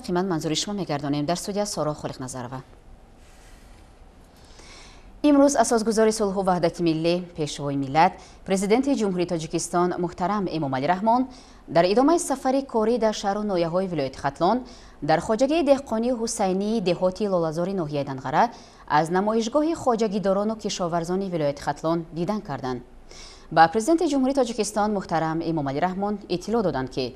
قیمت منظوری شما میگردانیم. در استودیو سارا خالق‌نظرова. امروز اساسگزار صلح و وحدت ملی، پیشوای ملت، پرزیدنت جمهوری تاجیکستان محترم امомали رحمون در ادامه سفر کاری در شهر و ناحیه‌های ولایت ختلان در خواجگی دهقانی حسینی دهاتی لالازاری ناحیه دنغره از نمایشگاه خواجگیداران و کشاورزان ولایت ختلان دیدن کردند. با پرزیدنت جمهوری تاجیکستان محترم امомали رحمون اطلاع دادند که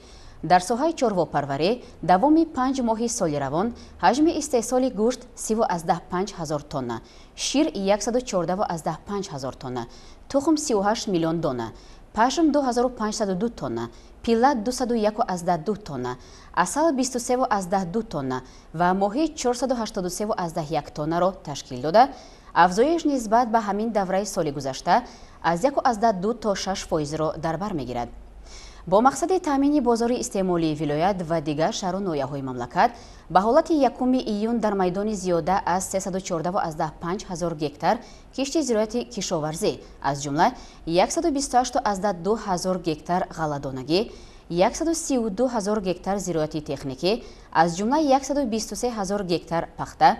در ساحه چارواپروری دوام 5 ماه سال روان حجم استحصال گوشت 3.5,000 تن، شیر 114.5,000 تن، تخم 38 میلیون دانه، پشم 2,502 تن، پیله 201.2 تن، عسل 23.2 تن و ماهی 483.1 تن را تشکیل داده. افزایش نسبت به همین دوره سال گذشته از 1.2 تا 6% را در بر میگیرد. با مقصد تامین بازار استعمالی ولایت و دیگر شهر و ناحیه‌های مملکت به حالت 1 ایون در میدان زیاده از 314.5,000 گکتار کشت زراعت کشاورزی از جمله 128.2,000 گکتار غله‌دانگی، 132,000 گکتار زراعت تکنیکی از جمله 123,000 گکتار پخته،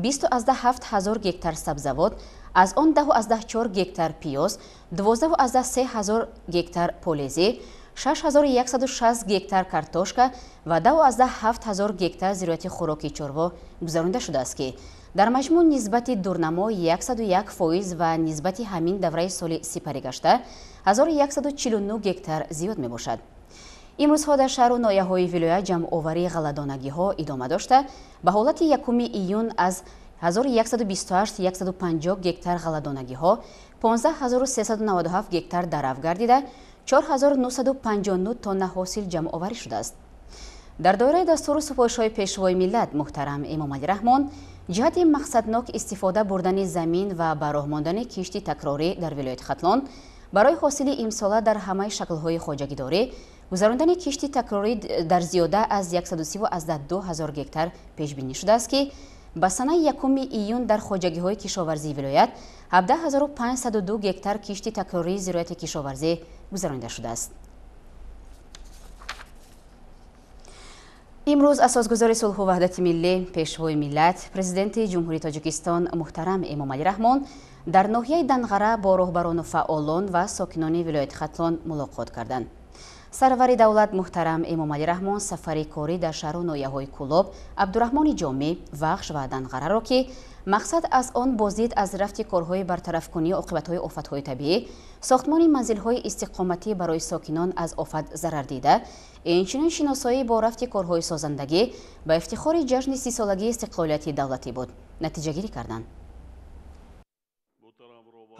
20.7,000 گکتار سبزیجات، از آن 10.4 گکتار پیاز، 12.3,000 گکتار پولیزی، 6,160 گکتار کارتوشکا و 12,700 گکتار زراعت خوراکی چروا گذرانده شده است که در مجموع نسبت دورنما 101% و نسبت همین دوره سال سپری گشته 1,149 گکتار زیاد می باشد. امروزها در شهر و ناحیه‌های ولایت جمع آوری غله‌دانگی‌ها ادامه داشته به حالت 1 ایون از 1,128,150 گکتار غله‌دانگی‌ها 15,397 گکتار درآف گردیده 4,959 تن حاصل جمع آوری شده است. در دایره دستور سفارش‌های پیشوای ملت محترم امомали رحمون جهت مقصدناک استفاده بردن زمین و به راه ماندن کشتی تکراری در ولایت ختلان برای حاصل امساله در همه شکل‌های خواجگیداری گذراندن کشتی تکراری در زیاده از 132,000 گکتار پیش بینی شده است که به سنه 1 ایون در خواجگی‌های کشاورزی ولایت 17,502 گکتار کشتی تکراری زراعت کشاورزی گذرانده شده است. امروز اساسگزار صلح و وحدت ملی، پیشوای ملت، پرزیدنت جمهوری تاجیکستان محترم امомали رحمون در ناحیه دنغره با راهبران و فعالان و ساکنان ولایت ختلان ملاقات کردند. سرور دولت محترم امомали رحمون سفری کاری در شهر و ناحیه‌های کولاب، عبدالرحمن جامی، وخش و دنغره را که مقصد از آن بازدید از رفت کارهای برطرف کنی عاقبت‌های آفت‌های طبیعی، ساختمان منزل‌های استقامتی برای ساکنان از آفت ضرر دیده، اینچنین شناسایی با رفت کارهای سازندگی به افتخار جشن 30 سالگی استقلالیت دولتی بود. نتیجه گیری کردند.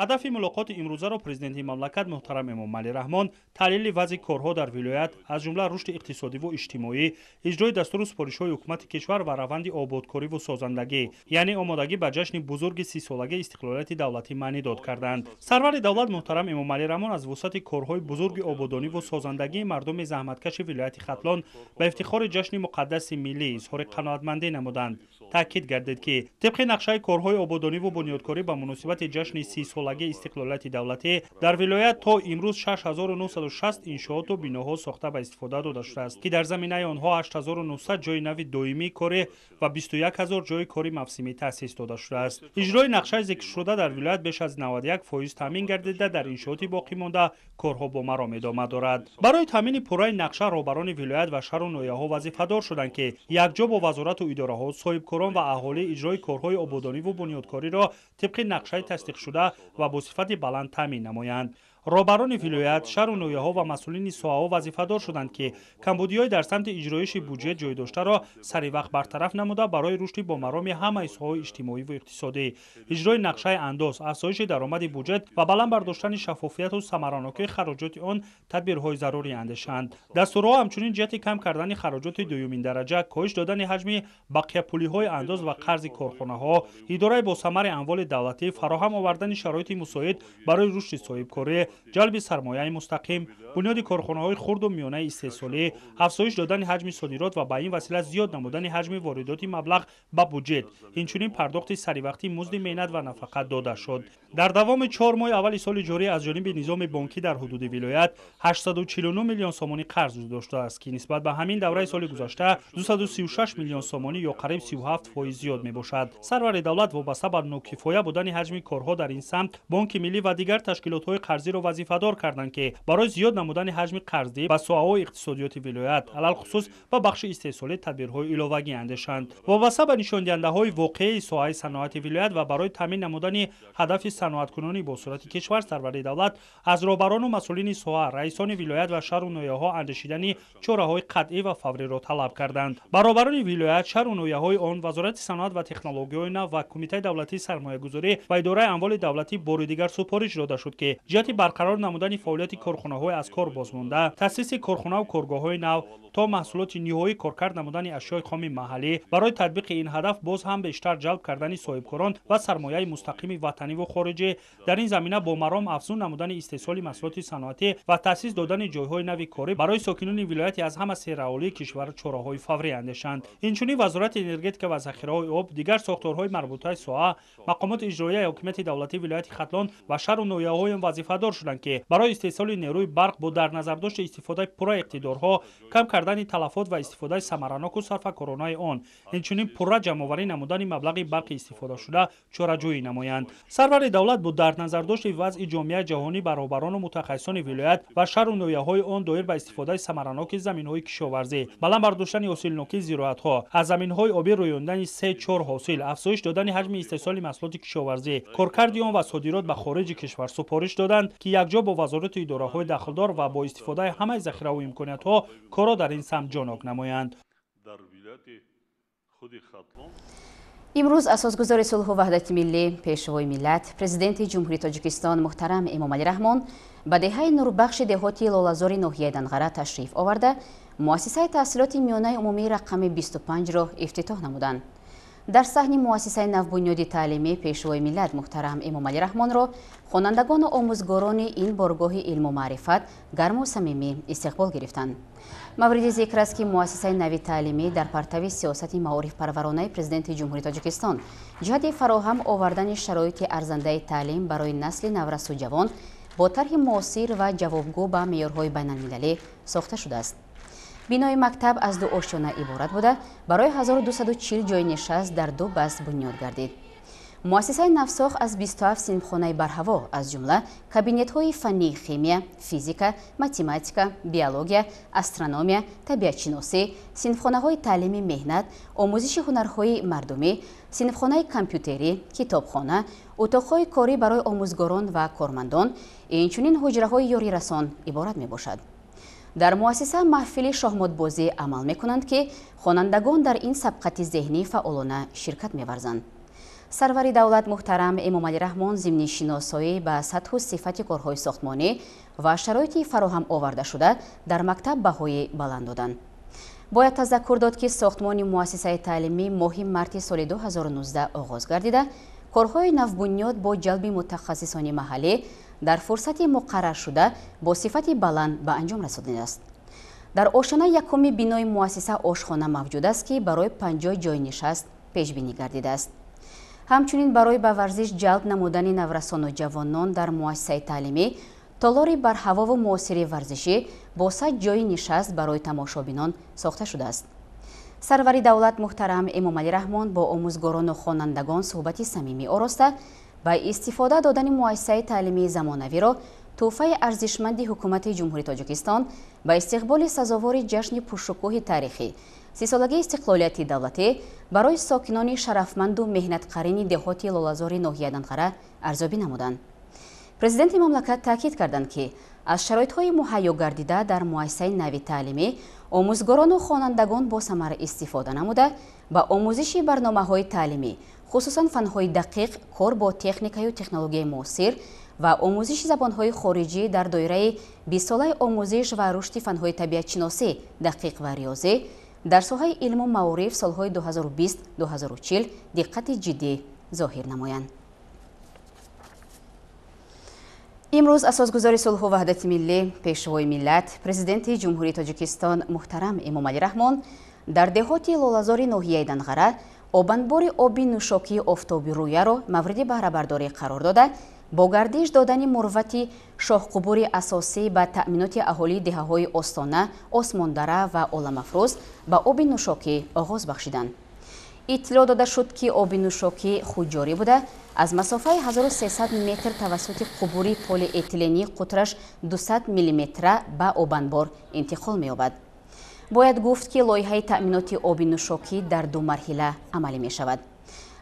هدف ملاقات امروزه را پرزیدنت مملکت محترم امомали رحمون تحلیل وضع کارها در ولایت از جمله رشد اقتصادی و اجتماعی، اجرای دستور سپارش‌های حکومت کشور و روند آبادکاری و سازندگی یعنی آمادگی به جشن بزرگ 30 سالگی استقلالیت دولتی معنی داد کردند. سرور دولت محترم امомали رحمون از وسعت کارهای بزرگ آبادانی و سازندگی مردم زحمتکش ولایت ختلان به افتخار جشن مقدس ملی اظهار قناعتمندی نمودند. تاکید گردید که طبق نقشه کارهای آبادانی و بنیادکاری به مناسبت جشن 30 سالگی استقلالیت دولتی در ولایت تا امروز 6,960 انشاءات و بناها ساخته به استفاده داده شده است که در زمینه آنها 8,900 جای نو دائمی کاری و 21,000 جای کاری موسمی تأسیس داده شده است. اجرای نقشه ذکر شده در ولایت بیش از 91% تامین گردیده در انشاءات باقی مانده کارها با مرام ادامه دارد. برای تامین پورای نقشه راهبران ولایت و شهر و ناحیه‌ها وظیفه‌دار شدند که یکجا با وزارت و اداره‌ها، صاحبکاران و اهالی اجرای کارهای آبادانی و بنیادکاری را طبق نقشه تصدیق شده و با صفت بلند تامین نمایند. راهبران ولایت، شهر و ناحیه‌ها و مسئولین ساحه‌ها وظیفه‌دار شدند که کمبودی‌های در سمت اجرایش بودجه جای داشته را سریع وقت برطرف نموده برای رشد با مرام همه ساحه‌های اجتماعی و اقتصادی، اجرای نقشه انداز، افزایش درآمد بودجه و بلند برداشتن شفافیت و ثمراناکی خراجات آن تدبیرهای ضروری اندیشند. دستورها همچنین جهت کم کردن خراجات دومین درجه، کاهش دادن حجم بقیه پولی‌های انداز و قرض کارخانه‌ها، اداره با ثمر اموال دولتی، فراهم آوردن شرایط مساعد برای رشد صاحبکاری، ҷалби сармояи мустақим, бунёди корхонаҳои хурду миёнаи истеҳсолӣ, афзоиш додани ҳаҷми содирот ва ба ин васила зиёд намудани ҳаҷми воридоти маблағ ба буҷет, инчунин пардохти саривақтӣ музди меҳнат ва нафақа дода шуд. дар давоми 4 моҳи аввали соли ҷорӣ аз ҷониби низоми бонкӣ дар ҳудуди вилоят 849 миллион сомонӣ қарз доштааст, ки нисбат ба ҳамин давраи соли гузашта 236 миллион сомонӣ ё қариб 37% зиёд мебошад. сарвари давлат вобаста ба нокифоя будани ҳаҷми корҳо дар ин самт бонки миллӣ ва дигар ташкилотҳои қарзиро вазифадор карданд, ки барои зиёд намудани ҳаҷми қарздиҳӣ ба соҳаҳои иқтисодиёти вилоят, алалхусус ба бахши истеҳсолӣ тадбирҳои иловагӣ андешанд. вобаста ба нишондиҳандаҳои воқеии соҳаи саноати вилоят ва барои таъмин намудани ҳадафи саноаткунонӣ бо сурати кишвар, сарвари давлат аз роҳбарону масъулини соҳа, раисони вилоят ва шаҳру ноҳияҳо андешидани чораҳои қатъӣ ва фавриро талаб карданд. баробарони вилоят, шаҳру ноҳияҳои он, вазорати саноат ва технологияҳои нав ва кумитаи давлатии сармоягузорӣ ва идораи амволи давлатӣ бори дигар супориш дода шуд, ки ҷиҳати барқарор намудани фаъолияти корхонаҳои аз кор бозмонда, таъсиси корхонаву коргоҳҳои нав то маҳсулоти ниҳоӣ коркард намудани ашёи хоми маҳаллӣ, барои татбиқи ин ҳадаф боз ҳам бештар ҷалб кардани соҳибкорон ва сармояи мустақими ватаниву хориҷӣ, дар ин замина бо маром афзун намудани истеҳсоли маҳсулоти саноатӣ ва таъсис додани ҷойҳои нави корӣ барои сокинони вилояти аз ҳама се раҳолии кишвар чораҳои фаврӣ андешанд. инчунин вазорати энергетика ва захираҳои об, дигар сохторҳои марбутаи соҳа, мақомоти иҷроияи ҳокимияти давлатии вилояти хатлон ва шаҳру ноҳияҳои он вазифадор шуданд, ки барои истеҳсоли нерӯи барқ бо дар назардошти истифодаи пурра иқтидорҳо, кам кардани талафот ва истифодаи самараноку сарфакоронаи он, инчунин пурра ҷамъоварӣ намудани маблағи барқи истифодашуда чораҷӯӣ намоянд. сарвари давлат бо дар назардошти вазъи ҷомеаи ҷаҳонӣ ба роҳбарону мутахассисони вилоят ва шаҳру ноҳияҳои он доир ба истифодаи самараноки заминҳои кишоварзӣ, баланд бардоштани ҳосилнокии зироатҳо, аз заминҳои обӣ рӯёндани 3-4 ҳосил, афзоиш додани ҳаҷми истеҳсоли маҳсулоти кишоварзӣ, коркарди он ва содирот ба хориҷи кишвар супориш доданд, ки якҷо бо вазорату идораҳои дахлдор ва бо истифодаи ҳамаи захираву имкониятҳо коро дар ин самт ҷонок намоянд. имрӯз асосгузори сулҳу ваҳдати миллӣ, пешвои миллат, президенти ҷумҳурии Тоҷикистон муҳтарам Эмомали Рахмон ба деҳаи нурбахши деҳоти лолазори ноҳияи Дангара ташриф оварда, муассисаи таҳсилоти миёнаи умумии рақами 25-ро ифтитоҳ намуданд. дар саҳни муассисаи навбунёди таълимӣ пешвои миллат муҳтарам Эмомали Рахмонро хонандагону омӯзгорони ин боргоҳи илму маърифат гарму самимӣ истиқбол гирифтанд. мавриди зикр аст, ки муассисаи нави таълимӣ дар партави сиёсати маорифпарваронаи президенти ҷумҳурии Тоҷикистон ҷиҳати фароҳам овардани шароити арзандаи таълим барои насли наврасу ҷавон бо тарҳи муосир ва ҷавобгӯ ба меъёрҳои байналмилалӣ сохта шудааст. бинои мактаб аз 2 ошёна иборат буда, барои 1240 ҷои нишаст дар 2 баст бунёд гардид. муассисаи навсох аз 27 синфхонаи барҳаво, аз ҷумла кабинетҳои фаннии химия, физика, математика, биология, астрономия, табиатшиносӣ, синфхонаҳои таълими меҳнат, омӯзиши ҳунарҳои мардумӣ, синфхонаи компютерӣ, китобхона, утоқҳои корӣ барои омӯзгорон ва кормандон, инчунин ҳуҷраҳои ёрирасон иборат мебошад. дар муассиса маҳфили шоҳмотбозӣ амал мекунанд, ки хонандагон дар ин сабқати зеҳнӣ фаъолона ширкат меварзанд. сарвари давлат муҳтарам Эмомали Рахмон зимни шиносоӣ ба сатҳу сифати корҳои сохтмонӣ ва шароити фароҳам овардашуда дар мактаб баҳои баланд доданд. бояд тазаккур дод, ки сохтмони муассисаи таълимӣ моҳи марти соли 2019 оғоз гардида, корҳои навбунёд бо ҷалби мутахассисони маҳаллӣ дар фурсати муқаррар шуда бо сифати баланд ба анҷом расонидааст. дар ошона якуми бинои муассиса ошхона мавҷуд аст, ки барои 50 ҷои нишаст пешбинӣ гардидааст. ҳамчунин барои ба варзиш ҷалб намудани наврасону ҷавонон дар муассисаи таълимӣ толори барҳавову муосири варзишӣ бо 100 ҷои нишаст барои тамошобинон сохта шудааст. сарвари давлат муҳтарам Эмомали Рахмон бо омӯзгорону хонандагон суҳбати самимӣ ороста, ба истифода додани муассисаи таълимии замонавиро тӯҳфаи арзишманди ҳукумати ҷумҳурии Тоҷикистон ба истиқболи сазовори ҷашни пуршукӯҳи таърихӣ 30-солагии истиқлолияти давлатӣ барои сокинони шарафманду меҳнатқарини деҳоти лолазори ноҳияи Дангара арзёбӣ намуданд. президенти мамлакат таъкид карданд, ки аз шароитҳои муҳайё гардида дар муассисаи нави таълимӣ омӯзгорону хонандагон бо самара истифода намуда ба омӯзиши барномаҳои таълимӣ, хусусан фанҳои дақиқ, кор бо техникаю технологияи муосир ва омӯзиши забонҳои хориҷӣ дар доираи 20-солаи омӯзиш ва рушди фанҳои табиатшиносӣ, дақиқ ва риёзӣ дар соҳаи илму маориф солҳои 2020-2040 диққати ҷиддӣ зоҳир намоянд. امروز اساسگزار صلح و وحدت ملی پیشوای ملت پرزیدنت جمهوری تاجیکستان محترم امومالی رحمون در دهات لولازاری ناحیه دنغره آبانبار آبی نوشاکی آفتابی رویه را مورد بهره برداری قرار داده با گردش دادن مروت شاهقبور اساسی به تأمینات اهالی دهه‌های استانه، آسماندره و عالم‌افروز به آب نوشاکی آغاز بخشیدند. اطلاع داده شد که آب نوشاکی خود جاری بوده از مسافه 1300 متر توسط قبور پلی اتیلنی قطرش 200 میلیمتر به آبانبار انتقال می‌یابد. باید گفت که لایحه تأمینات آب نوشاکی در دو مرحله عملی می شود.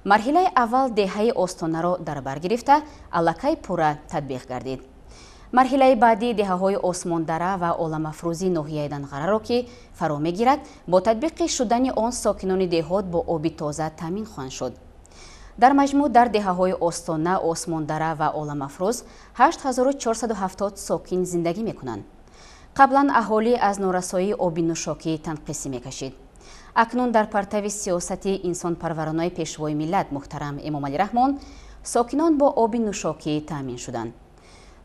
مرحله اول دهه استانه را در بر گرفته الکی پورا تطبیق گردید. مرحله بعدی دهه‌های آسماندره و عالم‌افروزی ناحیه دنغره را که فرا می‌گیرد با تطبیق شدن آن ساکنان دهات با آب تازه تامین خواهند شد. در مجموع در دهه‌های استانه، آسماندره و عالم‌افروز 8470 ساکن زندگی می‌کنند. قبلا اهالی از نارسایی آب نوشاکی تنقیسی می‌کشید. اکنون در پرتو سیاست انسان پرورانه پیشوای ملت محترم امومالی رحمون ساکنان با آب نوشاکی تامین شدند.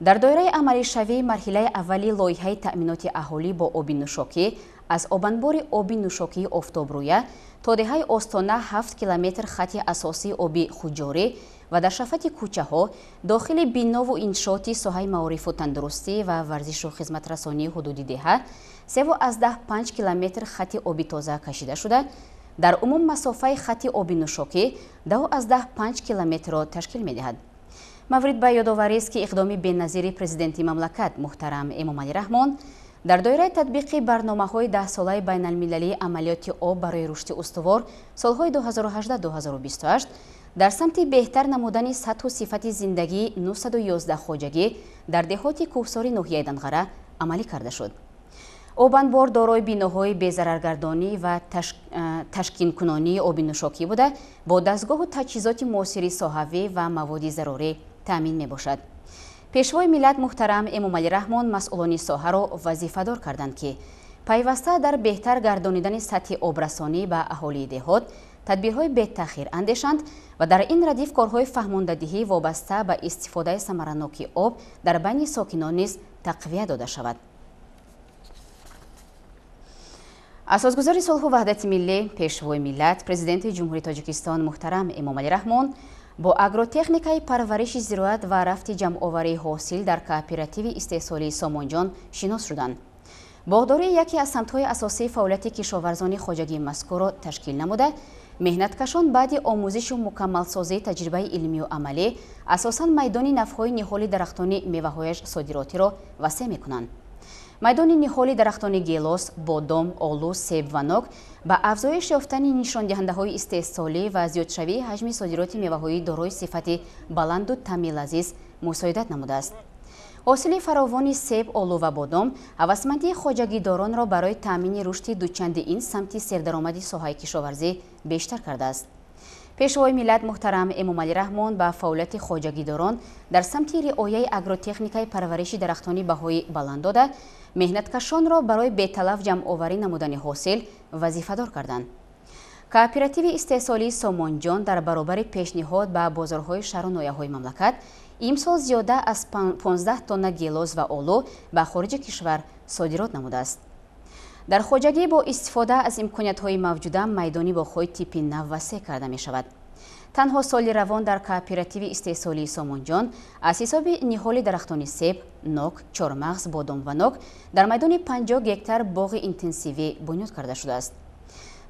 در دایره عملی شوی مرحله اولی لایحه تأمینات اهالی با آب نوشاکی از آبانبار آب نوشاکی آفتابرویه تا دهه استانه 7 کیلومتر خط اساسی آبی خودجاری و در شفت کوچه ها داخل بنا و انشاءات ساحه معارف و تندرستی و ورزش و خدمت رسانی حدودی دهه 3.5 کیلومتر خط آبی تازه کشیده شده. در عموم مسافه خط آبی نوشاکی 2.5 کیلومتر را تشکیل می دهد. مورد به یادآوری است که اقدام بی‌نظیر پرزیدنت مملکت محترم امومالی رحمون در دایره تطبیق برنامه‌های 10 ساله بین المللی عملیات آب برای رشد استوار سالهای 2018-2028 در سمت بهتر نمودن سطح و صفت زندگی 911 خواجگی در دهات کوهساری ناحیه دنغره عملی کرده شد. آبانبار دارای بیناهای بی‌ضررگردانی و تشکین کنانی آب نوشاکی بوده با دستگاه و تجهیزات معاصر صحوی و مواد ضروری تامین می باشد. پیشوای ملت محترم امومالی رحمون مسئولان ساحه را وظیفه دار کردند که پیوسته در بهتر گردانیدن سطح آبرسانی به اهالی دهات تدبیرهای بی‌تأخیر اندیشند و در این ردیف کارهای فهماندهی وابسته به استفاده ثمرناک آب در بین ساکنان نیز تقویت داده شود. اساسگزار صلح و وحدت ملی پیشوای ملت پرزیدنت جمهوری تاجیکستان محترم امومالی رحمون با اگروتکنیکای پرورش زراعت و رفت جمع‌آوری حاصل در کооپراتیو استحصالی سامانجان شناس شدند. باغداری یکی از سمت‌های اساسی فعالیت کشاورزان خواجگی مذکور را تشکیل نموده، مهنتکشان بعد آموزش و مکملسازی تجربه علمی و عملی اساساً میدان نفع‌های نهال درختان میوه‌هایش صادراتی را وسیع می‌کنند. میدان نهال درختان گیلاس، بادام، آلو، سیب و نوک با افزایش یافتن نشاندهنده‌های استحصالی و زیادشوی حجم صادرات میوه‌های دارای صفت بلند و طعم لذیذ مساعدت نموده است. حاصل فراوان سیب، آلو و بادام هوسمندی خواجگیداران را برای تامین رشد دوچندی این سمت سردرآمدی ساحه کشاورزی بیشتر کرده است. پیشوای ملت محترم امومالی رحمون با فعالیت خواجگیداران در سمت رعایت اگروتکنیکای پرورش درختان بهای بلند داده مهنتکشان را برای بی‌تلف جمع‌آوری نمودن حاصل وظیفه دار کردند. کооپراتیو استحصالی سامانجان در برابر پیشنهاد به بازارهای شهر و ناحیه‌های مملکت امسال زیاده از 15 تن گیلاس و آلو به خارج کشور صادرات نموده است. در خواجگی با استفاده از امکانیت‌های موجوده میدانی با خود تیپ نو وسیع کرده می شود. تنها سال روان در کооپراتیو استحصالی سامانجان از حساب نهال درختان سیب، نوک، چهارمغز، بادام و نوک در میدان 50 گکتار باغ اینتنسیوی بنیاد کرده شده است.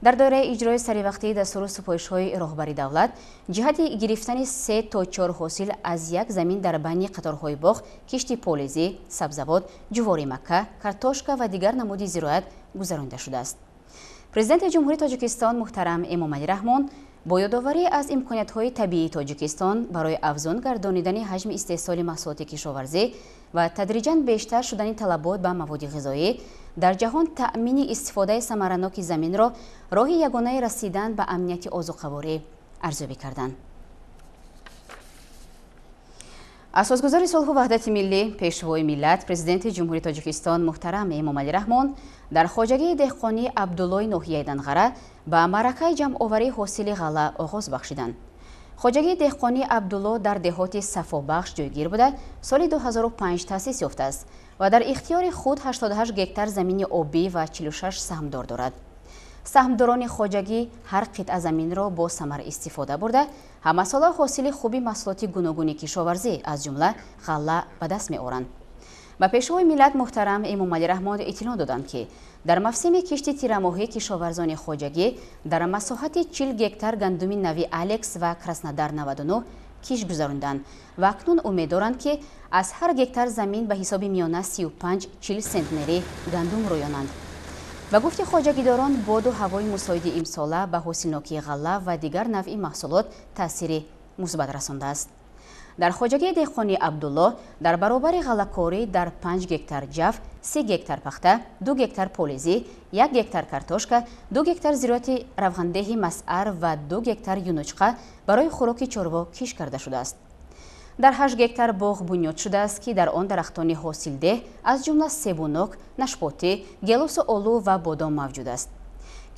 در دوره اجرای سریوقتی دستور سپایش‌های راهبری دولت جهت گرفتن 3 تا 4 حاصل از یک زمین در بین قطارهای باغ، کشتی پولیزی، سبزوات، جواری مکه، کارتوشکا و دیگر نمودی زراعت گذرانده شده است. پرزیدنت جمهوری تاجیکستان محترم امومالی رحمون با یادآوری از امکانیت‌های طبیعی تاجیکستان برای افزون گردانیدن حجم استحصال محصولات کشاورزی و تدریجاً بیشتر شدن طلبات به مواد غذایی در جهان تأمین استفاده ثمرناک زمین را راه یگانه رسیدن به امنیت آذوقه‌واری ارزیابی کردند. اساسگزار صلح و وحدت ملی پیشوای ملت پرزیدنت جمهوری تاجیکستان محترم امومالی رحمون در خواجگی دهقانی عبدالله ناحیه دنغره با معرکه جمع‌آوری حاصل غله آغاز بخشیدند. хоҷагии деҳқонӣ абдулло дар деҳоти сафобахш ҷойгир буда соли 2005 таъсис ёфтааст ва дар ихтиёри худ 88 гектар замини обӣ ва 46 саҳмдор дорад. саҳмдорони хоҷагӣ ҳар қитъа заминро бо самар истифода бурда ҳамасола ҳосили хуби маҳсулоти гуногуни кишоварзӣ аз ҷумла ғалла ба даст меоранд. ба пешвои миллат муҳтарам Эмомали Рахмон иттилоъ доданд ки дар мавсими кишти тирамоҳӣ кишоварзони хоҷагӣ дар масоҳати 40 гектар гандуми нави Алекс ва Краснодар 99 киш гузаронданд ва акнун умед доранд ки аз ҳар гектар замин ба ҳисоби миёна 35-40 центнери гандум рӯёнанд. ба гуфти хоҷагидорон боду ҳавои мусоиди имсола ба ҳосилнокии ғалла ва дигар навъи маҳсулот таъсири мусбат расондааст. дар хоҷагии деҳқонӣ Абдулло дар баробари ғаллакорӣ дар 5 гектар ҷаф, 30 гектар пахта, 2 гектар полизӣ, 1 гектар картошка, 2 гектар зироати равғандеҳи масъар ва 2 гектар юнучқа барои хӯроки чорво киш карда шудааст. дар 8 гектар боғ бунёд шудааст ки дар он дарахтони ҳосилдеҳ аз ҷумла себунок, нашпотӣ, гелусу олу ва бодом мавҷуд аст.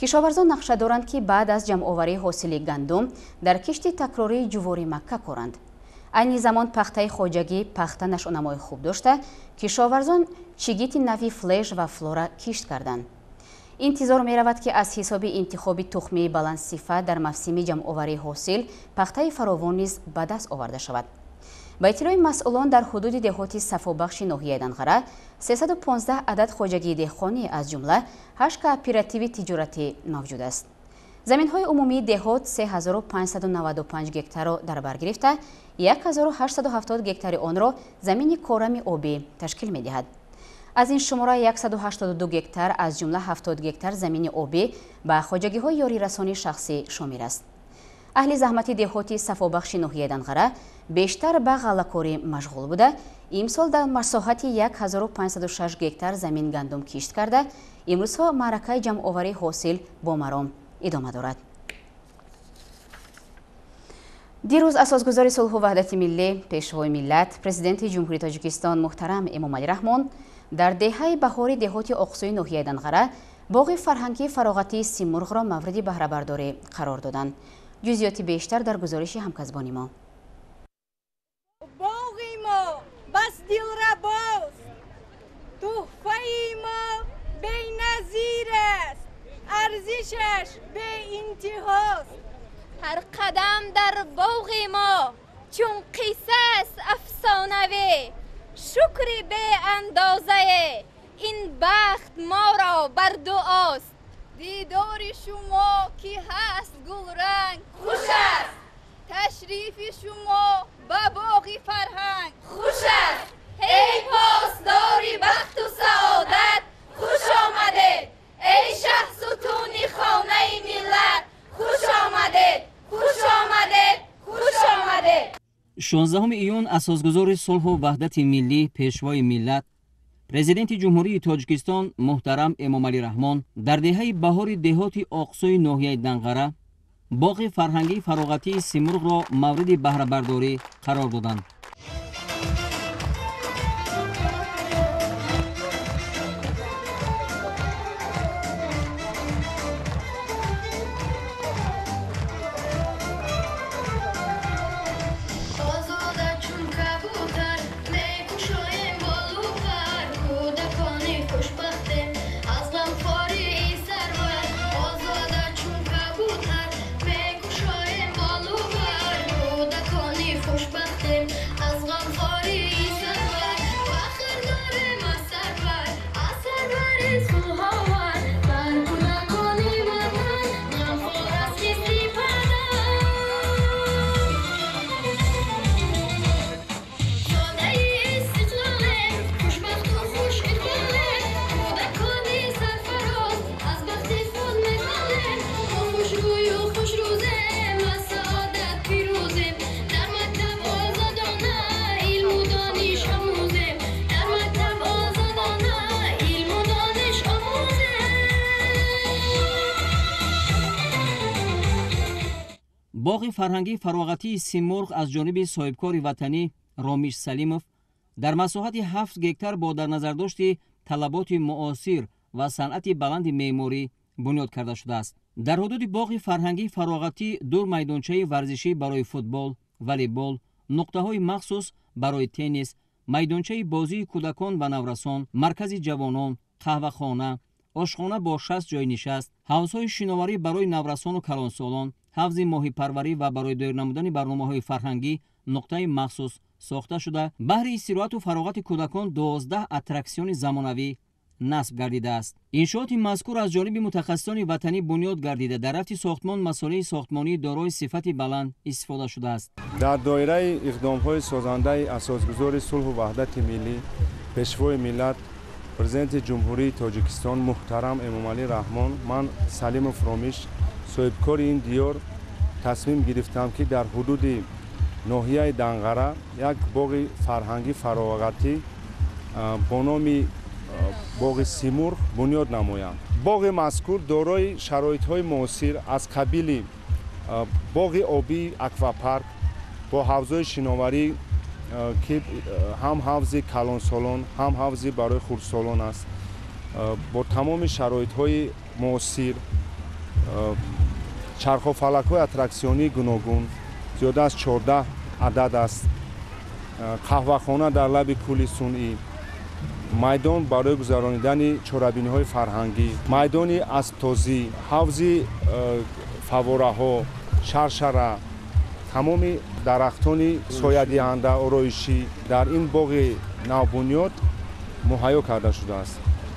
кишоварзон нақша доранд ки баъд аз ҷамъоварии ҳосили гандум дар кишти такрории ҷувори Макка коранд. айни замон пахтаи хоҷагӣ пахта нашъонамои хуб дошта, кишоварзон чигити нави флеш ва флора кишт карданд. интизор меравад ки аз ҳисоби интихоби тухмии баландсифат дар мавсими ҷамъоварии ҳосил пахтаи фаровон низ ба даст оварда шавад. ба иттилои масъулон дар ҳудуди деҳоти сафобахши ноҳияи Данғара 315 адад хоҷагии деҳқонӣ аз ҷумла 8 кооперативи тиҷоратӣ мавҷуд аст. заминҳои умумии деҳот 3595 гектарро дар бар гирифта 1870 гектари онро замини корами обӣ ташкил медиҳад. аз ин шумора 182 гектар аз ҷумла 70 гектар замини обӣ ба хоҷагиҳои ёрирасонии шахсӣ шомил аст. аҳли заҳмати деҳоти сафобахши ноҳияи Данғара бештар ба ғаллакорӣ машғул буда имсол дар масоҳати 1506 гектар замин гандум кишт карда имрӯзҳо маъракаи ҷамъоварии ҳосил бо маром идома дорад. дирӯз асосгузори сулҳу ваҳдати миллӣ, пешвои миллат, президенти ҷумҳурии Тоҷикистон муҳтарам Эмомали Рахмон дар деҳаи баҳори деҳоти оқсӯи ноҳияи Данғара боғи фарҳангии фароғатии симурғро мавриди баҳрабардорӣ қарор доданд. ҷузъиёти бештар дар гузориши ҳамкасбони мо. боғи мо бас дилрабост, туҳфаи мо беназир аст, арзишаш беинтиҳост. ҳар қадам дар боғи мо чун қиссаст афсонавӣ, шукри беандозае ин бахт моро бар дуост. дидори шумо ки ҳаст гулранг хуш аст, ташрифи шумо ба боғи фарҳанг хуш аст. эй посдори бахту саодат хуш омадед, эй шаҳсутуни хонаи миллат хуш омадед, хуш омадед, хуш омадед. 16 июн асосгузори сулҳу ваҳдати миллӣ, пешвои миллат, президенти ҷумҳурии Тоҷикистон муҳтарам Эмомали Рахмон дар деҳаи баҳори деҳоти оқсӯи ноҳияи Данғара боғи фарҳангии фароғатии симурғро мавриди баҳрабардорӣ қарор доданд. боғи фарҳангии фароғатии симурғ аз ҷониби соҳибкори ватанӣ Ромиш Салимов дар масоҳати 7 гектар бо дар назардошти талаботи муосир ва санъати баланди меъморӣ бунёд карда шудааст. дар ҳудуди боғи фарҳангии фароғатӣ дур майдончаи варзишӣ барои футбол, волейбол, нуқтаҳои махсус барои теннис, майдончаи бозии кӯдакон ва наврасон, маркази ҷавонон, қаҳвахона, ошхона бо 60 ҷойи нишаст, ҳавзҳои шиноварӣ барои наврасону калонсолон, ҳавзи моҳипарварӣ ва барои дойр намудани барномаҳои фарҳангӣ нуқтаи махсус сохта шуда, баҳри истироҳату фароғати кӯдакон 12 аттраксиони замонавӣ насб гардидааст. иншооти мазкур аз ҷониби мутахассисони ватанӣ бунёд гардида дар рафти сохтмон масъулии сохтмонии дорои сифати баланд истифода шудааст. дар доираи иқдомҳои созандаи асосгузори сулҳу ваҳдати миллӣ, пешвои миллат, президенти ҷумҳурии Тоҷикистон муҳтарам Эмомали Рахмон, ман Салимов Ромиш, соҳибкори ин диёр, тасмим гирифтам ки дар ҳудуди ноҳияи Дангара як боғи фарҳангӣ фаровағатӣ бо номи боғи Симурғ бунёд намоям. боғи мазкур дорои шароитҳои муосир аз қабили боғи обии аквапарк бо ҳавзҳои шиноварӣ ки ҳам ҳавзи калонсолон, ҳам ҳавзи барои хурдсолон аст, бо тамоми шароитҳои муосир, чархофалакҳои аттраксионии гуногун зиёда аз 14 адад аст, қаҳвахона дар лаби кӯли сунъӣ, майдон барои гузаронидани чорабиниҳои фарҳангӣ, майдони асптозӣ, ҳавзи фаввораҳо, шаршара, тамоми дарахтони соядиҳанда ороишӣ дар ин боғи навбунёд муҳайё карда шудааст.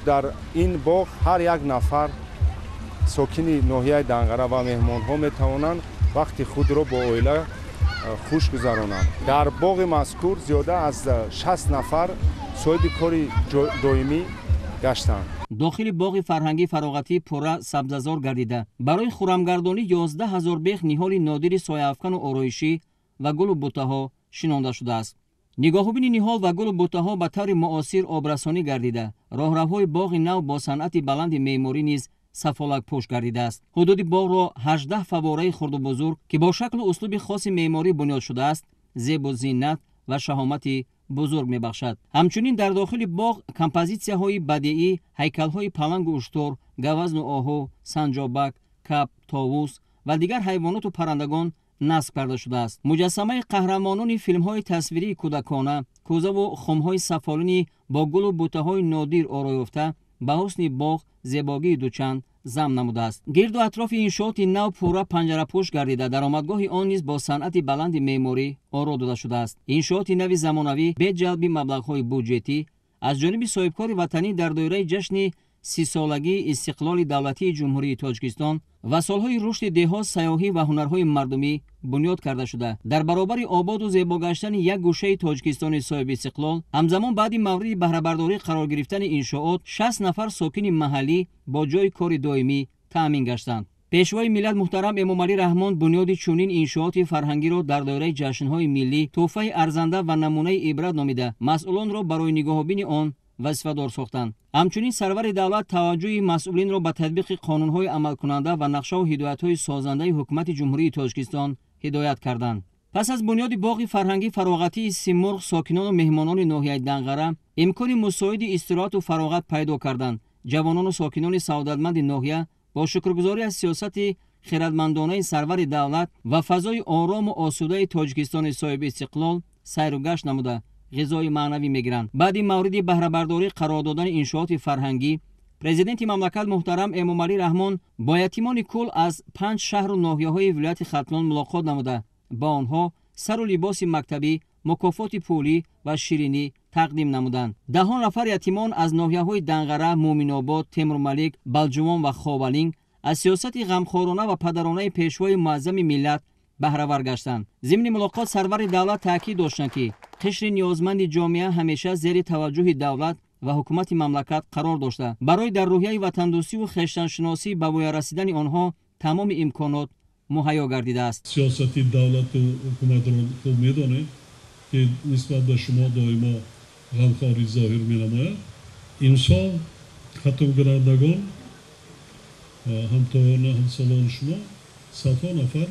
дар ин боғ ҳар як нафар сокини ноҳияи Дангара ва меҳмонҳо метавонанд вақти худро бо оила хуш гузаронанд. дар боғи мазкур зиёда аз 60 нафар соҳиби кори доимӣ гаштанд. дохили боғи фарҳангии фароғатӣ пурра сабзазор гардида, барои хуррамгардонӣ 11 000 бех ниҳоли нодири сояафкану ороишӣ ва гулу бутаҳо шинонда шудааст. нигоҳубини ниҳол ва гулу бутаҳо ба таври муосир обрасонӣ гардида, роҳравҳои боғи нав бо санъати баланди меъморӣ низ сафолакпӯш гардидааст. ҳудуди боғро 18 фаввораи хурду бузург ки бо шаклу услуби хоси меъморӣ бунёд шудааст, зебу зиннат ва шаҳомати бузург мебахшад. ҳамчунин дар дохили боғ композитсияҳои бадеӣ, ҳайкалҳои палангу уштур, гавазну оҳу, санҷобак, кап, товус ва дигар ҳайвоноту паррандагон насб карда шудааст. муҷассамаи қаҳрамонони филмҳои тасвирии кӯдакона, кӯзаву хумҳои сафолини бо гулу бутаҳои нодир оро ёфта ба ҳусни боғ зебогии дучанд зам намудааст. гирду атрофи иншооти нав пурра панҷарапӯш гардида, даромадгоҳи он низ бо санъати баланди меъморӣ оро дода шудааст. иншооти нави замонавӣ бе ҷалби маблағҳои буҷетӣ аз ҷониби соҳибкори ватанӣ дар доираи ҷашни 30-солагии истиқлоли давлатии ҷумҳурии Тоҷикистон ва солҳои рушди деҳот, сайёҳӣ ва ҳунарҳои мардумӣ бунёд карда шуда, дар баробари ободу зебо гаштани як гӯшаи Тоҷикистони соҳиби истиқлол, ҳамзамон баъди мавриди баҳрабардорӣ қарор гирифтани иншоот 60 нафар сокини маҳаллӣ бо ҷойи кори доимӣ таъмин гаштанд. пешвои миллат муҳтарам Эмомали Раҳмон бунёди чунин иншооти фарҳангиро дар доираи ҷашнҳои миллӣ тӯҳфаи арзанда ва намунаи ибрат номида масъулонро барои нигоҳубини он вазифадор сохтанд. ҳамчунин сарвари давлат таваҷҷӯҳи масъулинро ба татбиқи қонунҳои амалкунанда ва нақшаву ҳидоятҳои созандаи ҳукумати ҷумҳурии Тоҷикистон ҳидоят карданд. пас аз бунёди боғи фарҳангии фароғатии Симурғ, сокинону меҳмонони ноҳияи Дангара имкони мусоиди истироҳату фароғат пайдо карданд. ҷавонону сокинони саодатманди ноҳия бо шукргузорӣ аз сиёсати хиратмандонаи сарвари давлат ва фазои орому осудаи Тоҷикистони соҳиби истиқлол сайру гашт намуда ғизои маънавӣ мегиранд. баъди мавриди баҳрабардорӣ қарор додани иншооти фарҳангӣ, президенти мамлакат муҳтарам Эмомали Раҳмон бо ятимони кул аз 5 шаҳру ноҳияҳои вилояти Хатлон мулоқот намуда ба онҳо сару либоси мактабӣ, мукофоти пулӣ ва ширинӣ тақдим намуданд. 10 нафар ятимон аз ноҳияҳои Дангара, Муъминобод, Темурмалик, Балҷувон ва Ховалинг аз сиёсати ғамхорона ва падаронаи пешвои муаззами миллат баҳравар гаштанд. зимни мулоқот сарвари давлат таъкид доштанд ки қишри ниёзманди ҷомеа ҳамеша зери таваҷҷӯҳи давлат ва ҳукумати мамлакат қарор дошта, барои дар рӯҳияи ватандӯстиву хештаншиносӣ ба воя расидани онҳо тамоми имконот муҳайё гардидааст. сиёсати давлату ҳукуматро хуб медонед ки нисбат ба шумо доимо ғамхорӣ зоҳир менамояд. имсол хатмкунандагон ҳамтоёни ҳамсолони шумо садҳо нафар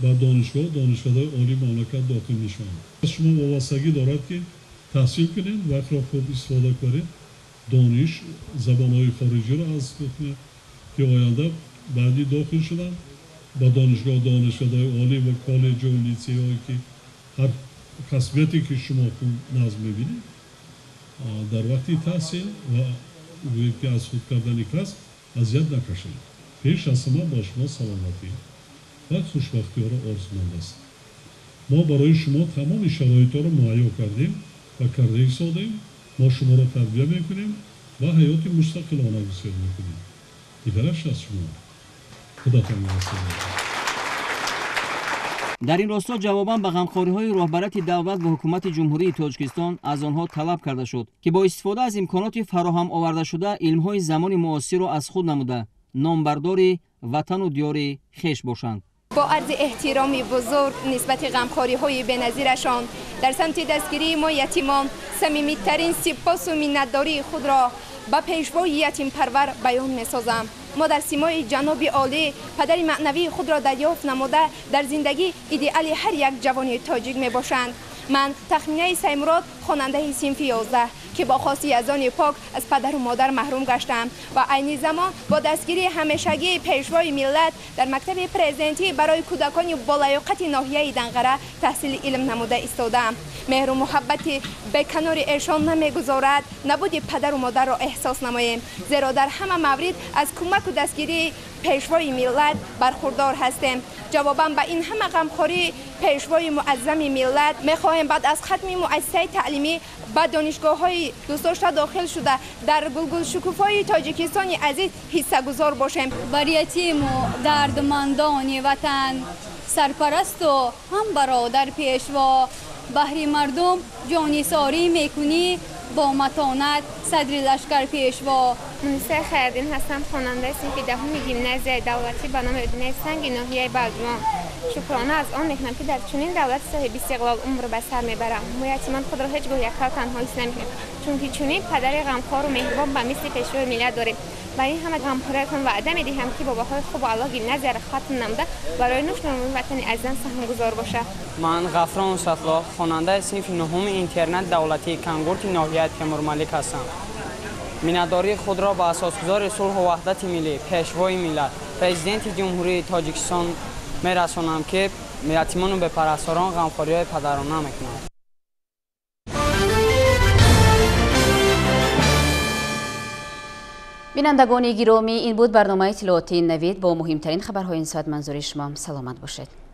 ба донишгоҳҳои олии мамлакат дохил мешаванд. шумо вобастагӣ дорад ки таҳсил кунед, вақтро хуб истифода кунед, дониш забонҳои хориҷиро аз кунед ки оянда بعدی داخل شدم با دانشگاه‌های عالی و کالج و لیسه‌هایی که هر قسمتی که شما نظم می‌بینید در وقتی تحصیل و که از خود کردن کس اذیت نکشید. پیش از همه با شما سلامتی و خوشبختی ها را آرزومند است. ما برای شما تمام شرایط ها را مهیا کردیم و کرده ایستادیم. ما شما را تربیت میکنیم و حیات مستقلانه بسیار میکنیم. دیگرش از شما. خداتان می‌رسید. در این راستا جواباً به غمخوری‌های رهبرت دولت و حکومت جمهوری تاجیکستان از آنها طلب کرده شد که با استفاده از امکانات فراهم آورده شده علم‌های زمان معاصر را از خود نموده نامبردار وطن و دیار خویش باشند. با عرض احترامی بزرگ نسبت غمخوری‌های بی‌نظیرشان در سمت دستگیری ما یتیمان صمیمی‌ترین سپاس و منتداری خود را با پیشوای یتیم پرور بیان می‌سازم. ما در سیمای جناب عالی پدر معنوی خود را دریافت نموده در زندگی ایدئال هر یک جوان تاجیک می باشند. من تخمینه سیمراد خواننده صنف 11 که با خواست یزدان پاک از پدر و مادر محروم گشتم و عین زمان با دستگیری همیشگی پیشوای ملت در مکتب پرزنتی برای کودکان بالیاقت ناحیه دنگره تحصیل علم نموده ایستادم. مهر و محبت به کنار ایشان نمیگذارد نبود پدر و مادر را احساس نماییم، زیرا در همه مورد از کمک و دستگیری پیشوای ملت برخوردار هستیم. جواباً به این همه غمخوری پیشوای معظم ملت میخواهیم بعد از ختم مؤسسه تعلیمی به دانشگاه‌های دوست داشته داخل شده در گلگل شکوفای تاجیکستان عزیز حصه گذار باشیم. بر یتیم و دردمندان وطن سرپرست و هم برادر پیشوا بهر مردم جانیساری میکنی با متانت صدر لشکر پیشوا. منیسه خیردین هستم، خواننده صنف دهم گیمنازیای دولتی به نام ادینه سنگ ناحیه بلجوان. شکرانه از آن میکنم که در چنین دولت صاحب استقلال عمر به سر میبرم. ما یتیمان خود را هیچ گاه یکتا تنها ایست نمیکنیم، چون که چنین پدر غمخوار و مهربان به مثل پیشوای ملت داریم. برای همه غمخوریتان وعده میدهم که باباهای خوب الله گیمنازی را ختم نموده برای نوش نمون وطن عزیزان سهم گذار باشه. من غفران سطلا، خواننده صنف نهم اینترنت دولتی کنگورت ناحیه تیمورملک هستم. منتداری خود را با اساسگذار صلح و وحدت ملی پیشوای ملت پرزیدنت جمهوری تاجیکستان میرسانم که یتیمان و به پرستاران غمخوری‌های پدرانه میکنند. بینندگان گرامی، این بود برنامه اطلاعاتی نوید با مهمترین خبرهای این ساعت. منظور شما سلامت باشید.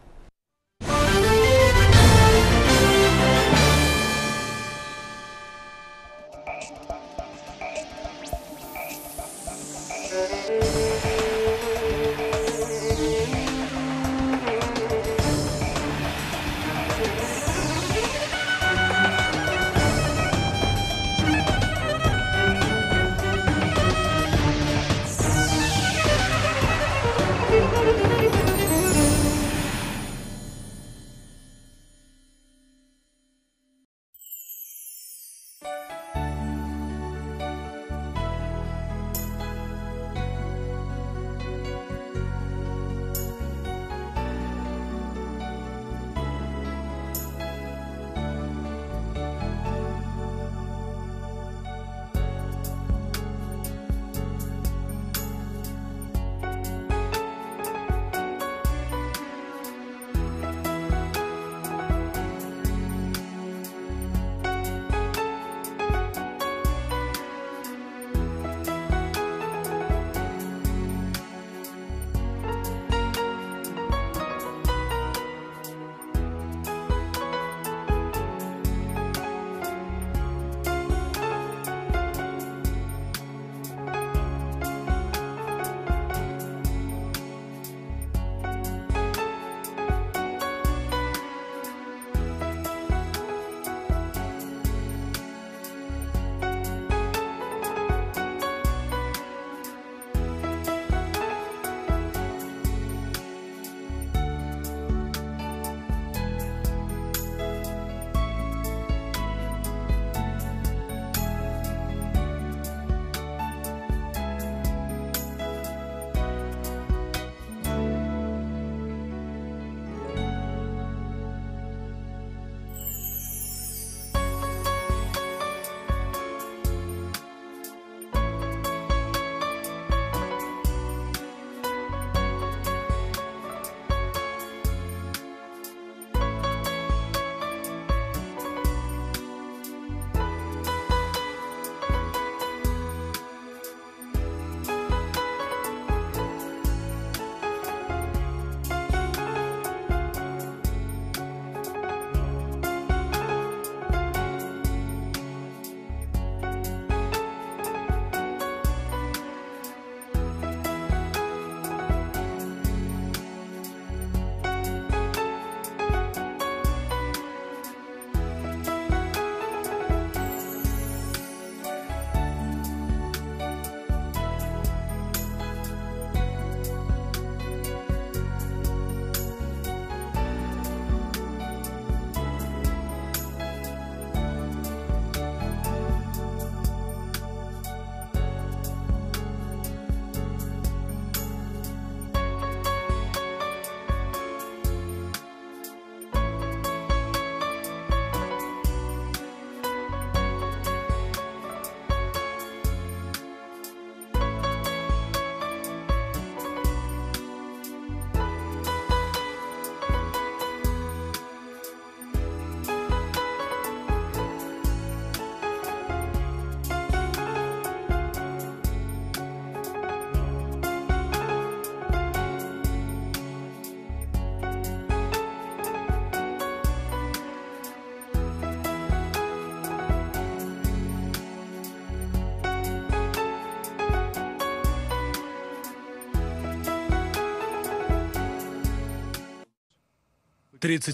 30